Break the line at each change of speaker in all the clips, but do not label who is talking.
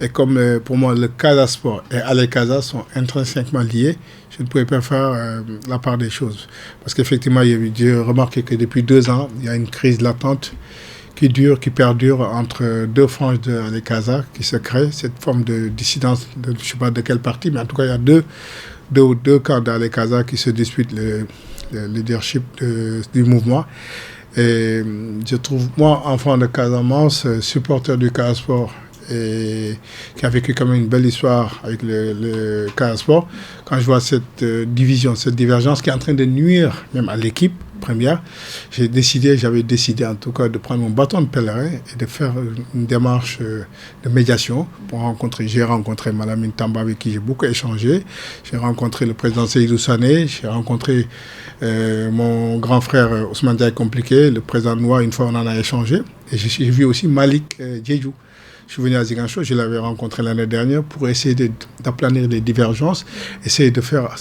Et comme pour moi, le Casa Sport et Allez Casa sont intrinsèquement liés, je ne pouvais pas faire la part des choses. Parce qu'effectivement, j'ai remarqué que depuis 2 ans, il y a une crise latente qui perdure entre deux franges de Allez Casa qui se crée, cette forme de dissidence, je ne sais pas de quel parti, mais en tout cas, il y a deux camps d'Allez Casa qui se disputent le leadership du mouvement. Et je trouve, moi, enfant de Casamance, supporter du Casa Sport, et qui a vécu quand même une belle histoire avec le Casa Sport, quand je vois cette division, cette divergence qui est en train de nuire même à l'équipe première, j'avais décidé en tout cas de prendre mon bâton de pèlerin et de faire une démarche de médiation j'ai rencontré Mme Tamba avec qui j'ai beaucoup échangé, j'ai rencontré le président Seydou Sané, j'ai rencontré mon grand frère Ousmane Diaye Compliqué, le président Noir, une fois on en a échangé, et j'ai vu aussi Malik Djedjou. Je suis venu à Ziguinchor, je l'avais rencontré l'année dernière pour essayer d'aplanir les divergences, essayer de faire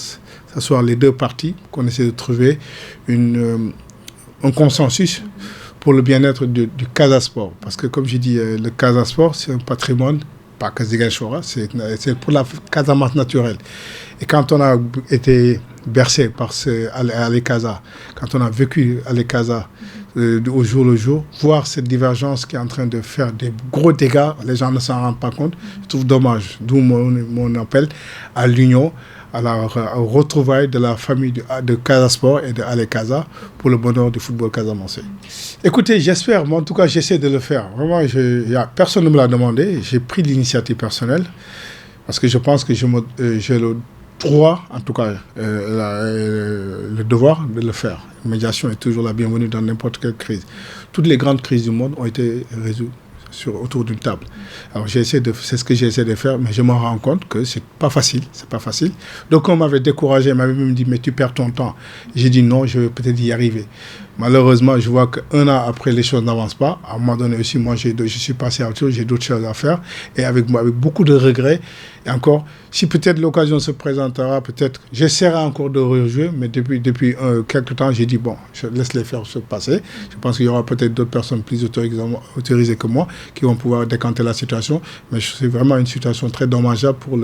s'asseoir les deux parties, qu'on essaie de trouver un consensus pour le bien-être du Casa Sport. Parce que comme j'ai dit, le Casa Sport, c'est un patrimoine, pas que Ziguinchor, c'est pour la Casamance naturelle. Et quand on a été bercé par Allez Casa, quand on a vécu Allez Casa, au jour le jour, voir cette divergence qui est en train de faire des gros dégâts, les gens ne s'en rendent pas compte, je trouve dommage. D'où mon appel à l'union, au retrouvailles de la famille de Casa Sport et de Allez Casa pour le bonheur du football casamançais. Écoutez, j'espère, mais en tout cas j'essaie de le faire. Vraiment, personne ne me l'a demandé, j'ai pris l'initiative personnelle parce que je pense que j'ai le droit, en tout cas le devoir de le faire. La médiation est toujours la bienvenue dans n'importe quelle crise. Toutes les grandes crises du monde ont été résolues autour d'une table. Alors c'est ce que j'ai essayé de faire, mais je me rends compte que c'est pas facile. Donc on m'avait découragé, on m'avait même dit mais tu perds ton temps. J'ai dit non, je vais peut-être y arriver. Malheureusement, je vois qu'un an après, les choses n'avancent pas. À un moment donné aussi, moi, je suis passé à autre chose, j'ai d'autres choses à faire. Et avec beaucoup de regrets. Et encore, si peut-être l'occasion se présentera, peut-être, j'essaierai encore de rejouer. Mais depuis quelques temps, j'ai dit, bon, je laisse les faire se passer. Je pense qu'il y aura peut-être d'autres personnes plus autorisées que moi qui vont pouvoir décanter la situation. Mais c'est vraiment une situation très dommageable pour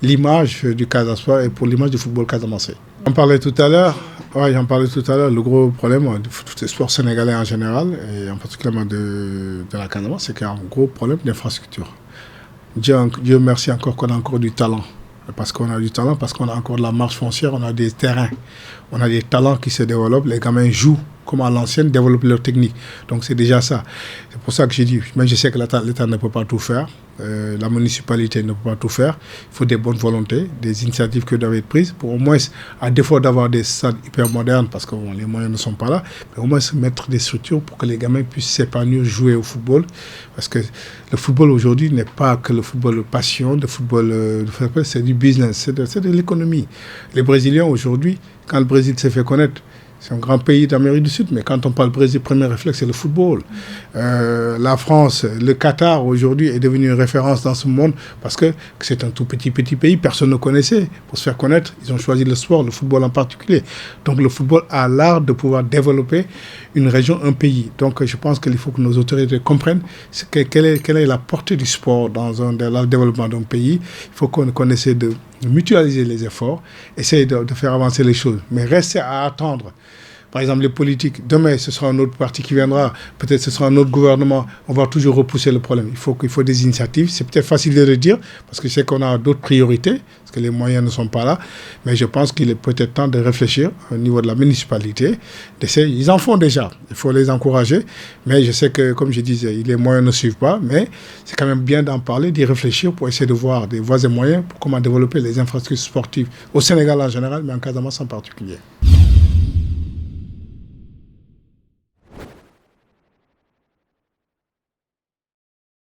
l'image du Casa Sport et pour l'image du football casamançais. J'en parlais tout à l'heure, le gros problème du sport sénégalais en général, et en particulier de la Casamance, c'est qu'il y a un gros problème d'infrastructure. Dieu merci encore qu'on a encore du talent. Parce qu'on a du talent, parce qu'on a encore de la marge foncière, on a des terrains, on a des talents qui se développent, les gamins jouent comme à l'ancienne, développent leur technique. Donc c'est déjà ça. C'est pour ça que j'ai dit, même je sais que l'État ne peut pas tout faire, la municipalité ne peut pas tout faire, il faut des bonnes volontés, des initiatives qui doivent être prises pour au moins, à défaut d'avoir des stades hyper modernes, parce que les moyens ne sont pas là, mais au moins se mettre des structures pour que les gamins puissent s'épanouir, jouer au football, parce que le football aujourd'hui n'est pas que le football de passion, c'est du business, c'est de l'économie. Les Brésiliens aujourd'hui, quand le Brésil s'est fait connaître, c'est un grand pays d'Amérique du Sud, mais quand on parle Brésil, le premier réflexe, c'est le football. La France, le Qatar, aujourd'hui, est devenu une référence dans ce monde parce que c'est un tout petit pays, personne ne connaissait. Pour se faire connaître, ils ont choisi le sport, le football en particulier. Donc le football a l'art de pouvoir développer une région, un pays. Donc je pense qu'il faut que nos autorités comprennent quelle est la portée du sport dans le développement d'un pays. Il faut qu'on essaie de mutualiser les efforts, essayer de faire avancer les choses. Mais rester à attendre. Par exemple, les politiques, demain, ce sera un autre parti qui viendra, peut-être ce sera un autre gouvernement, on va toujours repousser le problème. Il faut des initiatives. C'est peut-être facile de le dire, parce que je sais qu'on a d'autres priorités, parce que les moyens ne sont pas là, mais je pense qu'il est peut-être temps de réfléchir au niveau de la municipalité, d'essayer. Ils en font déjà, il faut les encourager, mais je sais que, comme je disais, les moyens ne suivent pas, mais c'est quand même bien d'en parler, d'y réfléchir pour essayer de voir des voies et moyens pour comment développer les infrastructures sportives au Sénégal en général, mais en Casamance en particulier.